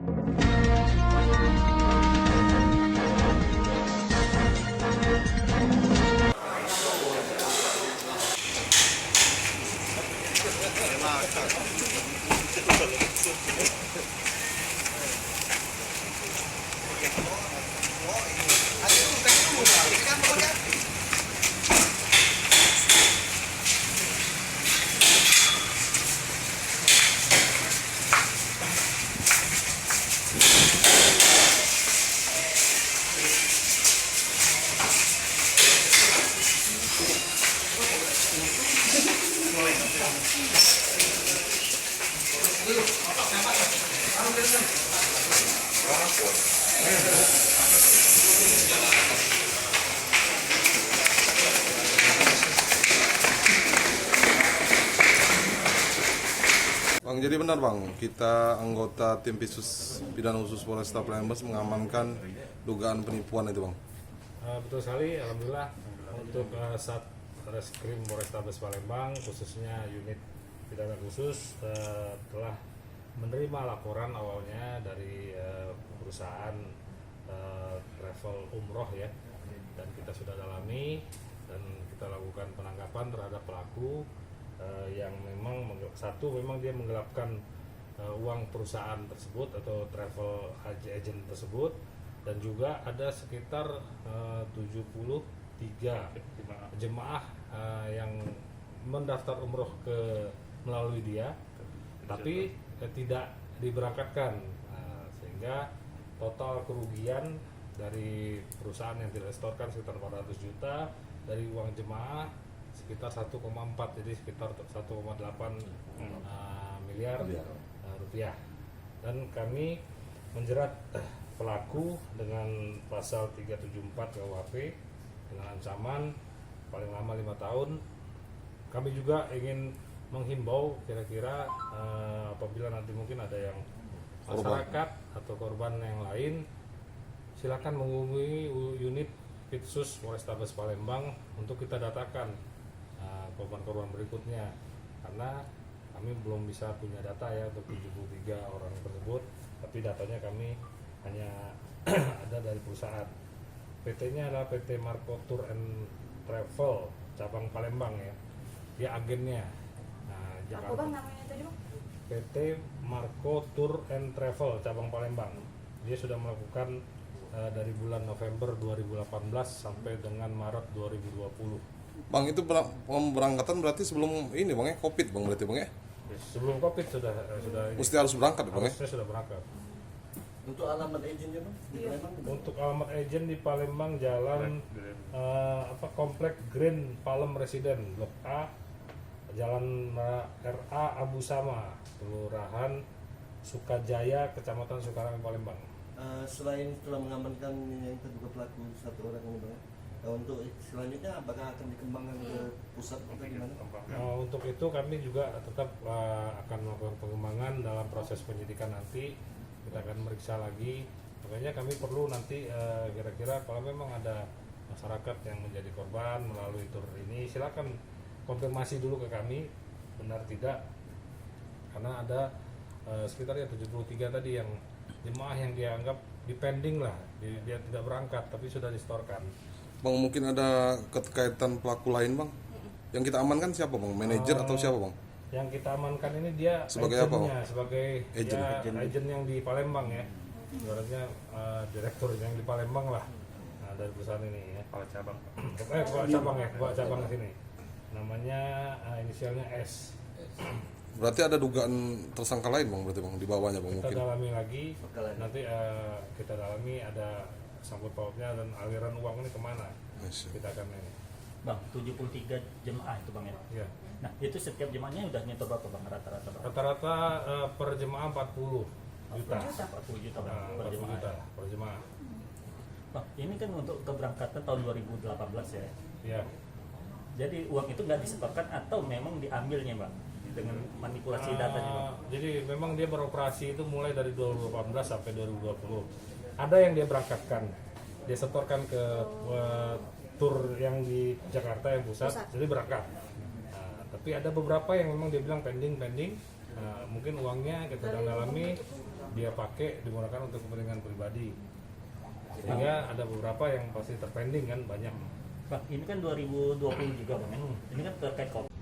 Bang, jadi benar Bang, kita anggota tim pidana khusus Polresta Palembang mengamankan dugaan penipuan itu Bang. Betul sekali, alhamdulillah untuk Satreskrim Polrestabes Palembang khususnya unit pidana khusus telah menerima laporan awalnya dari perusahaan travel umroh ya, dan kita sudah dalami dan kita lakukan penangkapan terhadap pelaku yang memang memang dia menggelapkan uang perusahaan tersebut atau travel agent tersebut, dan juga ada sekitar 73 jemaah yang mendaftar umroh melalui dia tapi tidak diberangkatkan, sehingga total kerugian dari perusahaan yang tidak setorkan sekitar 400 juta, dari uang jemaah sekitar 1,4, jadi sekitar 1,8 miliar rupiah. Dan kami menjerat pelaku dengan pasal 374 KUHP dengan ancaman paling lama 5 tahun. Kami juga ingin menghimbau kira-kira apabila nanti mungkin ada yang masyarakat atau korban yang lain, silakan menghubungi unit Pitsus Polrestabes Palembang untuk kita datakan korban-korban berikutnya, karena kami belum bisa punya data ya untuk 73 orang tersebut, tapi datanya kami hanya ada dari perusahaan. PT-nya adalah PT Marco Tour and Travel cabang Palembang ya, dia agennya. Nah, Apa bang namanya tadi bang? PT Marco Tour and Travel cabang Palembang. Dia sudah melakukan dari bulan November 2018 sampai dengan Maret 2020. Bang, itu pemberangkatan berarti sebelum ini Bang ya, Covid Bang berarti Bang ya? Sebelum Covid sudah ini. Mesti harus berangkat Bang ya? Harusnya sudah berangkat. Untuk alamat agentnya Bang? Untuk alamat agent di Palembang, Jalan Komplek Green Palem Residen Blok A, Jalan RA Abu Sama, Kelurahan Sukajaya, Kecamatan Sukarame, Palembang. Selain telah mengamankan yang terduga pelaku satu orang ini Bang, untuk selanjutnya apakah akan dikembangkan ke pusat atau gimana? Untuk itu kami juga tetap akan melakukan pengembangan dalam proses penyidikan nanti. Kita akan meriksa lagi, makanya kami perlu nanti kira-kira kalau memang ada masyarakat yang menjadi korban melalui tur ini, silakan konfirmasi dulu ke kami benar tidak, karena ada sekitar 73 tadi yang jemaah yang dianggap dipending lah, dia tidak berangkat tapi sudah distorkan. Bang, mungkin ada keterkaitan pelaku lain Bang? Yang kita amankan siapa Bang? Manajer atau siapa Bang? Yang kita amankan ini dia sebagai agennya, apa? sebagai agen yang di Palembang ya, ibaratnya direktur yang di Palembang lah, dari perusahaan ini ya. Kepala cabang. Kepala cabang sini. Namanya inisialnya S. Berarti ada dugaan tersangka lain Bang berarti Bang di bawahnya Bang? Kita mungkin dalami lagi, nanti kita dalami ada sangkut pautnya dan aliran uang ini kemana. Kita akan ini. Bang, 73 jemaah itu Bang ya? Ya. Nah, itu setiap jemaahnya udah nyetor berapa Bang rata-rata Bang? Rata-rata per jemaah 40 juta. 40 juta Bang, per 40 jemaah. juta per jemaah. Bang, ini kan untuk keberangkatan tahun 2018 ya? Ya. Jadi uang itu nggak disetorkan atau memang diambilnya Bang? Dengan manipulasi datanya Bang? Jadi memang dia beroperasi itu mulai dari 2018 sampai 2020. Ada yang dia berangkatkan, dia setorkan ke tur yang di Jakarta yang pusat. Jadi berangkat. Tapi ada beberapa yang memang dia bilang pending. Mungkin uangnya kita dalami dia pakai digunakan untuk kepentingan pribadi, sehingga ada beberapa yang pasti terpending kan banyak. Bang, ini kan 2020 juga bang, ya? Ini kan terkait COVID.